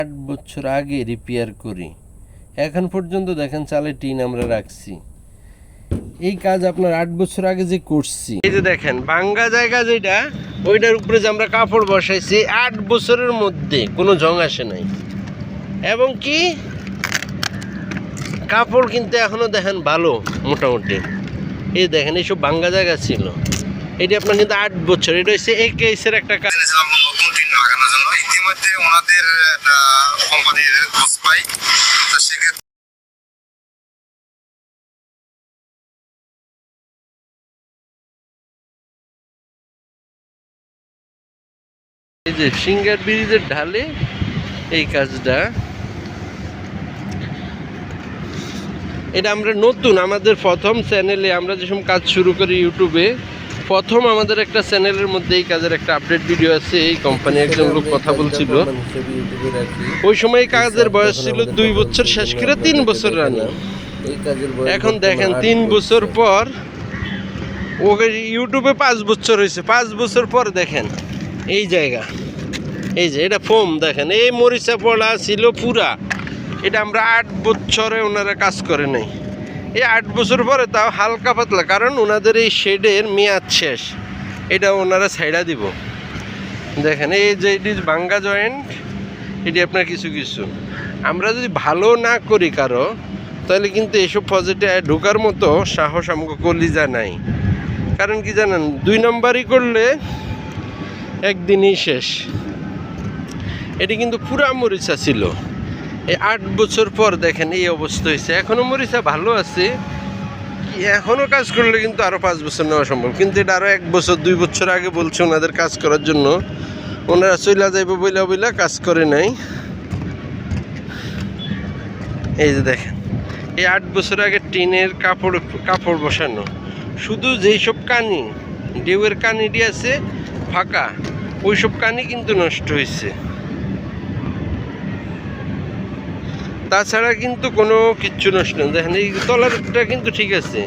8 বছর আগে রিপেয়ার করি, এখন পর্যন্ত দেখেন চালে টিন আমরা রাখছি। এই কাজ আপনার 8 বছর আগে যে করছি, এই যে দেখেন ভাঙ্গা জায়গা যেটা, ওইটার উপরে যে আমরা কাপড় বসাইছি 8 বছরের মধ্যে কোনো জং আসে নাই। এবং কি কাপড় কিন্তু এখনো দেখেন ভালো মোটামুটি। এই দেখেন এইসব ভাঙ্গা জায়গা ছিল, এটি আপনার কিন্তু 8 বছর। এটা হচ্ছে এই কেসের একটা কাজ। নতুন টিন লাগানোর জন্য ইতিমধ্যে ওনাদের একটা কোম্পানির খোঁজ পাই, তো সেক্ষেত্রে এই যে সিঙ্গার ব্রিজের ঢালে এই কাজটা, এটা আমরা নতুন আমাদের প্রথম চ্যানেলে আমরা যেসব কাজ শুরু করি ইউটিউবে, প্রথম আমাদের একটা চ্যানেলের মধ্যে এই কাজের একটা আপডেট ভিডিও আছে। এই কোম্পানি একজন লোক কথা বলছিল, ওই সময় কাজের বয়স ছিল 2 বছর শেষ করে 3 বছর রানি। এখন দেখেন 3 বছর পর ওকে ইউটিউবে 5 বছর হয়েছে। 5 বছর পর দেখেন এই জায়গা, এই যে এটা ফোম দেখেন, এই মরিচা পড়া ছিল পুরা। এটা আমরা 8 বছরে ওনারা কাজ করে নাই। এই 8 বছর পরে তাও হালকা পাতলা, কারণ ওনাদের এই শেডের মেয়াদ শেষ, এটা ওনারা ছাইড়া দিব। দেখেন এই যে এটি ভাঙ্গা জয়েন্ট, এটি আপনার কিছু কিছু আমরা যদি ভালো না করি কারো, তাহলে কিন্তু এইসব প্রজেক্টে ঢোকার মতো সাহস আমাকে কলিজা নাই। কারণ কি জানেন, 2 নম্বরই করলে একদিনই শেষ। এটি কিন্তু পুরা মরিচা ছিল, এই 8 বছর পর দেখেন এই অবস্থা হয়েছে। এখনও মরিচা ভালো আছে, এখনও কাজ করলে কিন্তু আরও 5 বছর নেওয়া সম্ভব। কিন্তু এটা আরও 1 বছর 2 বছর আগে বলছে ওনাদের কাজ করার জন্য, ওনারা চইলা যাইব বইলা বইলা কাজ করে নাই। এই যে দেখেন এই 8 বছর আগে টিনের কাপড় বসানো, শুধু যেই সব কানি ডেউয়ের কানিটি আছে ফাঁকা, ওই সব কানি কিন্তু নষ্ট হয়েছে। তাছাড়া কিন্তু কোনো কিচ্ছু নষ্ট নেই। দেখেন এই তলারটা কিন্তু ঠিক আছে,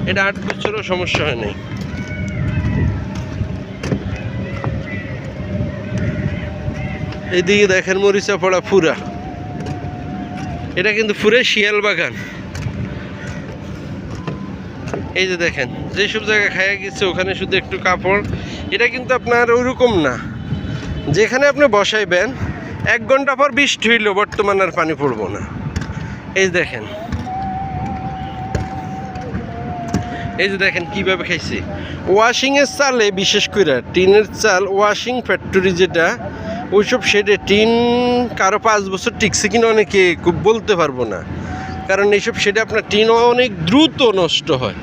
এটা 8 বছরও সমস্যা হয় নাই। এইদিকে দেখেন মরিচা পড়া পুরা, এটা কিন্তু পুরো শিয়াল বাগান। এই যে দেখেন যেসব জায়গায় খাইয়া গেছে ওখানে শুধু একটু কাপড়। এটা কিন্তু আপনার ওইরকম না, যেখানে আপনি বসাইবেন 1 ঘন্টা পর বৃষ্টি হইল বর্তমান আর পানি পড়বো না। এই দেখেন, এই যে দেখেন কিভাবে খাইছে। ওয়াশিংয়ের চালে, বিশেষ করে টিনের চাল ওয়াশিং ফ্যাক্টরি যেটা, ওইসব শেডে টিন কারো 5 বছর টিকছে কিনা অনেকে খুব বলতে পারবো না, কারণ এইসব শেডে আপনার টিন অনেক দ্রুত নষ্ট হয়।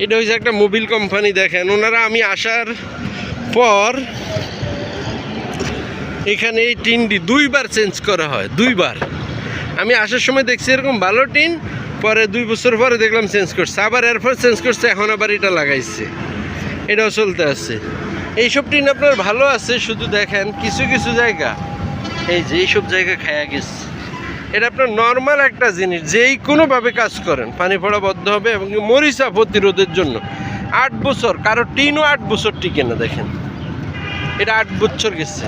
এটা হচ্ছে একটা মোবিল কোম্পানি। দেখেন ওনারা আমি আসার পর এখানে এই টিনটি 2 বার চেঞ্জ করা হয়, 2 বার। আমি আসার সময় দেখছি এরকম ভালো টিন, পরে 2 বছর পরে দেখলাম চেঞ্জ করছে, আবার এরপর চেঞ্জ করছে, এখন আবার এটা লাগাইছে, এটাও চলতে আছে। এইসব টিন আপনার ভালো আছে, শুধু দেখেন কিছু কিছু জায়গা এই যে এইসব জায়গা খায়া গেছে। এটা আপনার নর্মাল একটা জিনিস, যেই কোনোভাবে কাজ করেন পানি পড়া বদ্ধ হবে। এবং মরিচা প্রতিরোধের জন্য 8 বছর, কারো টিনও 8 বছর টিকে না। দেখেন এটা 8 বছর গেছে।